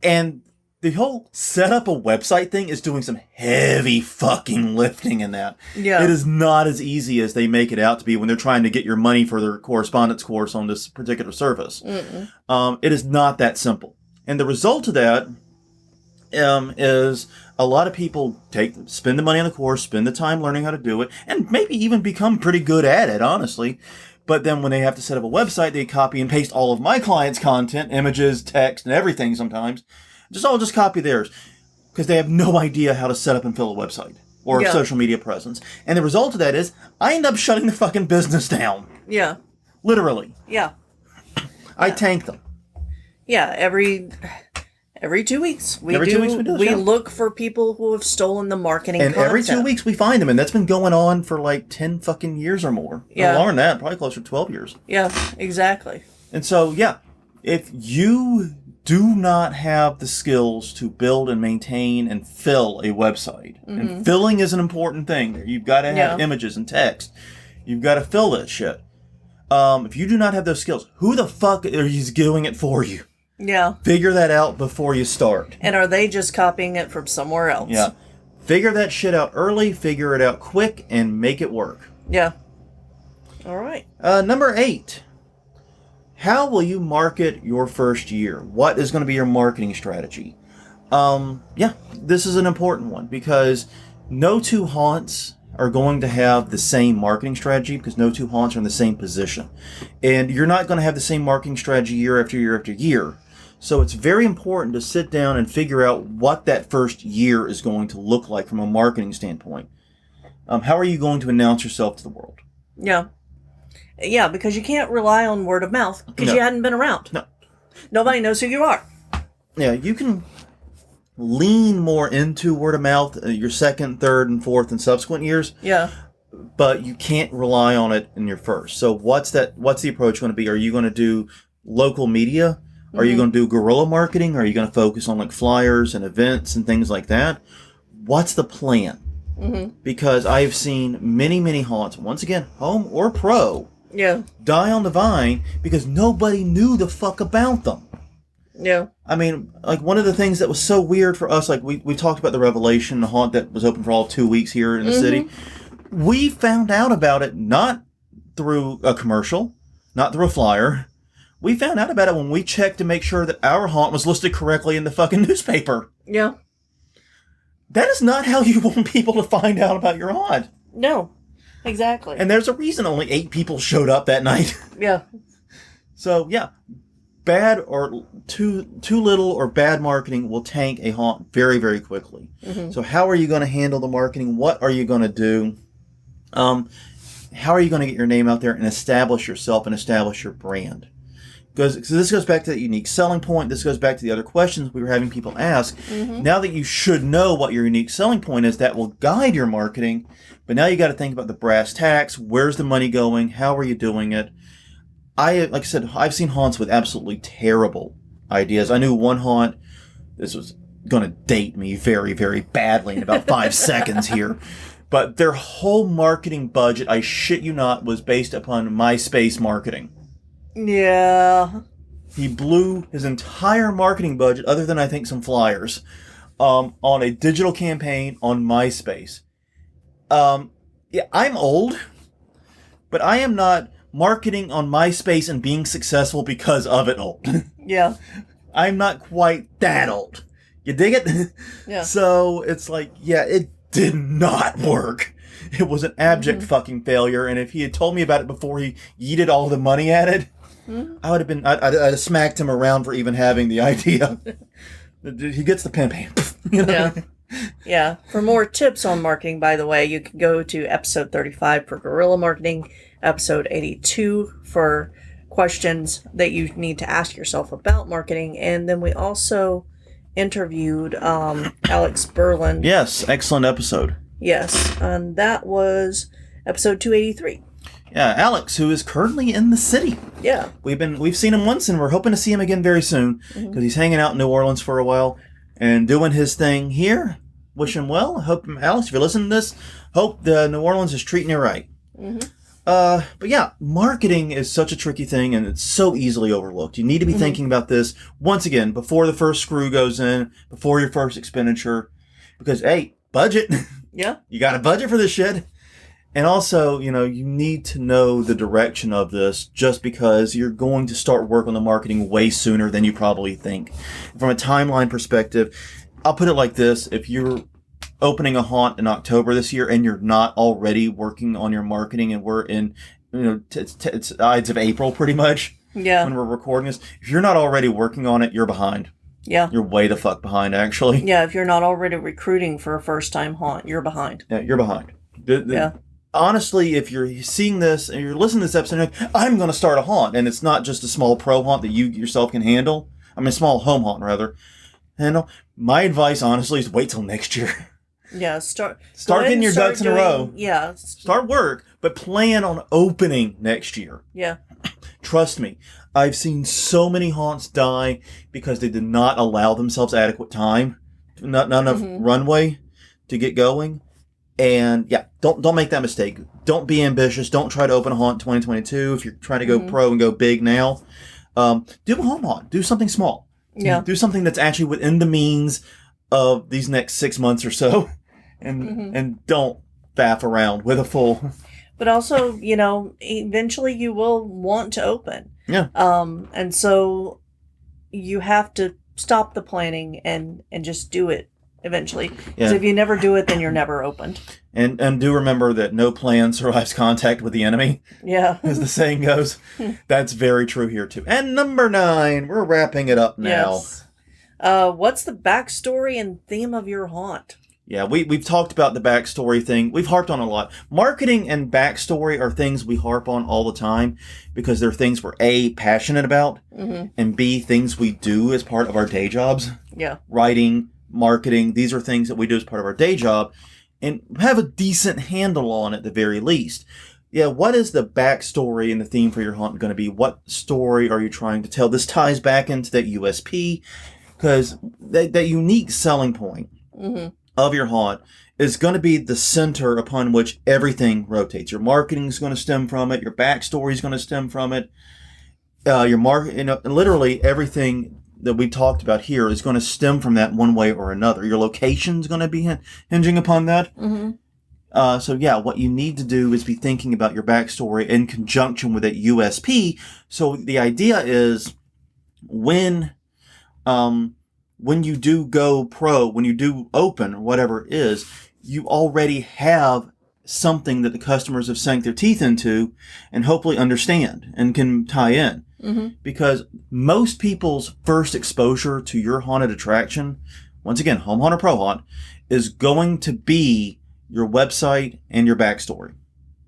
And the whole set up a website thing is doing some heavy fucking lifting in that. Yeah. It is not as easy as they make it out to be when they're trying to get your money for their correspondence course on this particular service. It is not that simple. And the result of that is a lot of people spend the money on the course, spend the time learning how to do it, and maybe even become pretty good at it, honestly. But then when they have to set up a website, they copy and paste all of my clients' content, images, text, and everything sometimes. Just copy theirs. Because they have no idea how to set up and fill a website or a social media presence. And the result of that is I end up shutting the fucking business down. Yeah. Literally. Yeah. I tank them. Yeah, every 2 weeks we look for people who have stolen the marketing and content. Every 2 weeks we find them, and that's been going on for like 10 fucking years or more. Yeah. Longer than that, probably closer to 12 years. Yeah, exactly. And so, yeah, if you do not have the skills to build and maintain and fill a website, and filling is an important thing. You've got to have images and text. You've got to fill that shit. If you do not have those skills, who the fuck are you doing it for you? Yeah. Figure that out before you start. And are they just copying it from somewhere else? Yeah. Figure that shit out early, figure it out quick, and make it work. Yeah. All right. Number 8. How will you market your first year? What is going to be your marketing strategy? This is an important one because no two haunts are going to have the same marketing strategy because no two haunts are in the same position. And you're not going to have the same marketing strategy year after year after year. So it's very important to sit down and figure out what that first year is going to look like from a marketing standpoint. How are you going to announce yourself to the world? Yeah. Yeah, because you can't rely on word of mouth because you hadn't been around. No. Nobody knows who you are. Yeah, you can lean more into word of mouth your second, third, and fourth and subsequent years. Yeah. But you can't rely on it in your first. So what's the approach going to be? Are you going to do local media? Are you going to do guerrilla marketing? Are you going to focus on like flyers and events and things like that? What's the plan? Because I've seen many, many haunts, once again, home or pro, die on the vine because nobody knew the fuck about them. Yeah. I mean, like one of the things that was so weird for us, like we talked about the Revelation, the haunt that was open for all 2 weeks here in the city. We found out about it not through a commercial, not through a flyer. We found out about it when we checked to make sure that our haunt was listed correctly in the fucking newspaper. Yeah. That is not how you want people to find out about your haunt. No. Exactly. And there's a reason only 8 people showed up that night. Yeah. So, yeah. Bad or too little or bad marketing will tank a haunt very, very quickly. So how are you going to handle the marketing? What are you going to do? How are you going to get your name out there and establish yourself and establish your brand? So this goes back to the unique selling point. This goes back to the other questions we were having people ask. Now that you should know what your unique selling point is, that will guide your marketing. But now you got to think about the brass tacks. Where's the money going? How are you doing it? Like I said, I've seen haunts with absolutely terrible ideas. I knew one haunt, this was going to date me very, very badly in about 5 seconds here, but their whole marketing budget, I shit you not, was based upon MySpace marketing. Yeah. He blew his entire marketing budget, other than I think some flyers, on a digital campaign on MySpace. Yeah, I'm old, but I am not marketing on MySpace and being successful because of it old. Yeah. I'm not quite that old. You dig it? Yeah. So it's like, yeah, it did not work. It was an abject fucking failure. And if he had told me about it before he yeeted all the money at it, I would have been, I'd have smacked him around for even having the idea. He gets the pimp hand. You know? Yeah. Yeah. For more tips on marketing, by the way, you can go to episode 35 for guerrilla marketing, episode 82 for questions that you need to ask yourself about marketing. And then we also interviewed Alex Berlin. Yes, excellent episode. Yes, and that was episode 283. Yeah, Alex, who is currently in the city. Yeah. We've seen him once, and we're hoping to see him again very soon, because he's hanging out in New Orleans for a while and doing his thing here. Wish him well. Hope, Alex, if you're listening to this, hope the New Orleans is treating you right. But yeah, marketing is such a tricky thing and it's so easily overlooked. You need to be thinking about this once again before the first screw goes in, before your first expenditure, because hey, budget. Yeah. You got a budget for this shit. And also, you need to know the direction of this just because you're going to start work on the marketing way sooner than you probably think. From a timeline perspective, I'll put it like this. If you're opening a haunt in October this year and you're not already working on your marketing, and we're in, it's Ides of April pretty much when we're recording this. If you're not already working on it, you're behind. Yeah. You're way the fuck behind, actually. Yeah, if you're not already recruiting for a first-time haunt, you're behind. Yeah, you're behind. Honestly, if you're seeing this and you're listening to this episode, you're like, I'm going to start a haunt, and it's not just a small pro haunt that you yourself can handle. I mean, a small home haunt, rather. And my advice, honestly, is wait till next year. Yeah, start getting your ducks in a row. Yeah. Start work, but plan on opening next year. Yeah. Trust me, I've seen so many haunts die because they did not allow themselves adequate time, not enough runway to get going. And yeah, don't make that mistake. Don't be ambitious. Don't try to open a haunt in 2022 if you're trying to go pro and go big now. Do a home haunt. Do something small. Yeah. Do something that's actually within the means of these next 6 months or so. And don't faff around with a full... But also, eventually you will want to open. Yeah. And so you have to stop the planning and just do it eventually. Because if you never do it, then you're never opened. And do remember that no plan survives contact with the enemy. Yeah. As the saying goes. That's very true here, too. And number 9, we're wrapping it up now. Yes. What's the backstory and theme of your haunt? Yeah, we've talked about the backstory thing. We've harped on a lot. Marketing and backstory are things we harp on all the time because they're things we're A, passionate about, and B, things we do as part of our day jobs. Yeah. Writing, marketing, these are things that we do as part of our day job and have a decent handle on at the very least. Yeah, what is the backstory and the theme for your haunt going to be? What story are you trying to tell? This ties back into that USP because that unique selling point of your haunt is going to be the center upon which everything rotates. Your marketing is going to stem from it. Your backstory is going to stem from it. Literally everything that we talked about here is going to stem from that one way or another. Your location is going to be hinging upon that. So yeah, what you need to do is be thinking about your backstory in conjunction with that USP. So the idea is when you do go pro, when you do open or whatever it is, you already have something that the customers have sank their teeth into and hopefully understand and can tie in. Because most people's first exposure to your haunted attraction, once again, home haunt or pro haunt, is going to be your website and your backstory.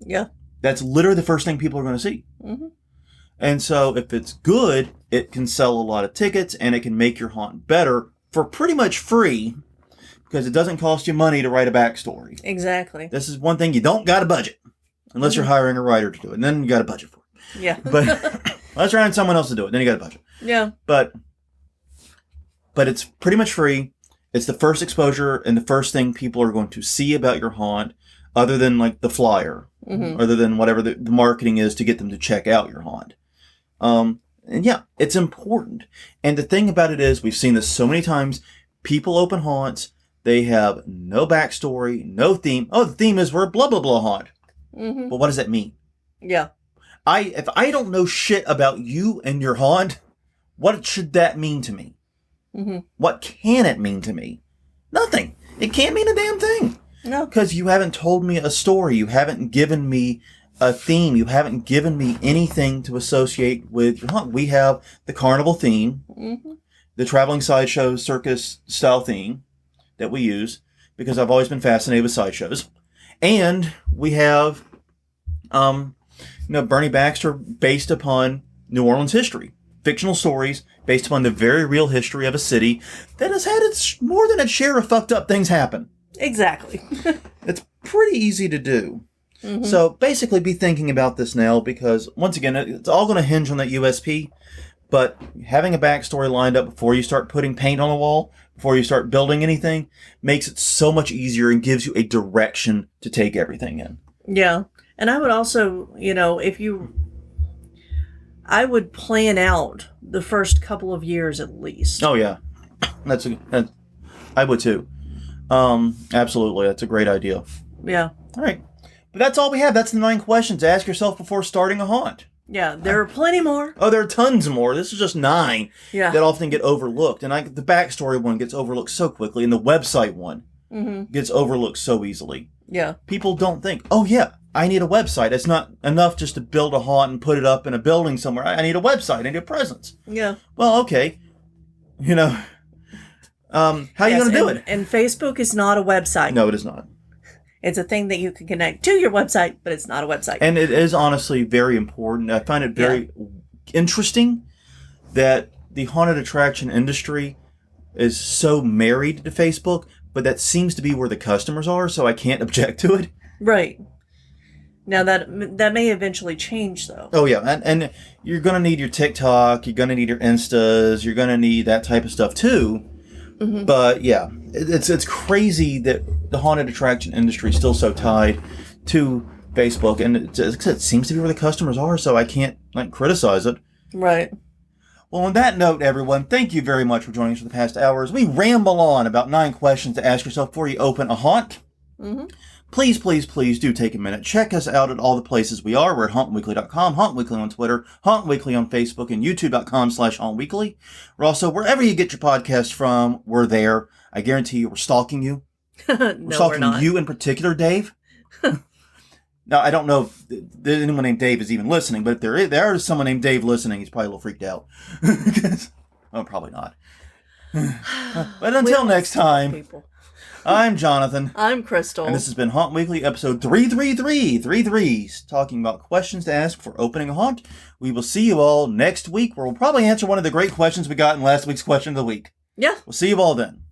Yeah. That's literally the first thing people are going to see. And so if it's good, it can sell a lot of tickets and it can make your haunt better for pretty much free because it doesn't cost you money to write a backstory. Exactly. This is one thing you don't got a budget unless you're hiring a writer to do it. And then you got a budget for it. Yeah. But unless you're hiring someone else to do it, then you got a budget. Yeah. But it's pretty much free. It's the first exposure and the first thing people are going to see about your haunt other than like the flyer, other than whatever the marketing is to get them to check out your haunt. And yeah, it's important. And the thing about it is, we've seen this so many times, people open haunts, they have no backstory, no theme. Oh, the theme is we're a blah, blah, blah haunt. But what does that mean? Yeah. If I don't know shit about you and your haunt, what should that mean to me? What can it mean to me? Nothing. It can't mean a damn thing. No. Because you haven't told me a story. You haven't given me a theme. You haven't given me anything to associate with your haunt. We have the carnival theme, the traveling sideshow circus style theme that we use because I've always been fascinated with sideshows. And we have, Bernie Baxter based upon New Orleans history. Fictional stories based upon the very real history of a city that has had more than its share of fucked up things happen. Exactly. It's pretty easy to do. So basically be thinking about this now because, once again, it's all going to hinge on that USP. But having a backstory lined up before you start putting paint on the wall, before you start building anything, makes it so much easier and gives you a direction to take everything in. Yeah. And I would also, I would plan out the first couple of years at least. Oh yeah, I would too. Absolutely, that's a great idea. Yeah. All right, but that's all we have. That's the 9 questions to ask yourself before starting a haunt. Yeah, there are plenty more. Oh, there are tons more. This is just 9 Yeah. that often get overlooked, and the backstory one gets overlooked so quickly, and the website one gets overlooked so easily. Yeah. People don't think, oh yeah, I need a website. It's not enough just to build a haunt and put it up in a building somewhere. I need a website. I need a presence. Yeah. Well, okay. How are you going to do it? And Facebook is not a website. No, it is not. It's a thing that you can connect to your website, but it's not a website. And it is honestly very important. I find it very interesting that the haunted attraction industry is so married to Facebook, but that seems to be where the customers are, so I can't object to it. Right. Now that may eventually change, though. Oh yeah, and you're gonna need your TikTok, you're gonna need your Instas, you're gonna need that type of stuff too. Mm-hmm. But yeah, it's crazy that the haunted attraction industry is still so tied to Facebook, and it seems to be where the customers are, so I can't criticize it. Right. Well, on that note, everyone, thank you very much for joining us for the past hours. We ramble on about 9 questions to ask yourself before you open a haunt. Mm-hmm. Please, please, please do take a minute. Check us out at all the places we are. We're at hauntweekly.com, Haunt Weekly on Twitter, Haunt Weekly on Facebook, and youtube.com/hauntweekly. We're also, wherever you get your podcast from, we're there. I guarantee you we're stalking you. No, we're stalking you in particular, Dave. Now, I don't know if anyone named Dave is even listening, but if there is someone named Dave listening, he's probably a little freaked out. Oh, probably not. But until next time, people. I'm Jonathan. I'm Crystal. And this has been Haunt Weekly, episode 333, 33s, talking about questions to ask for opening a haunt. We will see you all next week, where we'll probably answer one of the great questions we got in last week's Question of the Week. Yeah. We'll see you all then.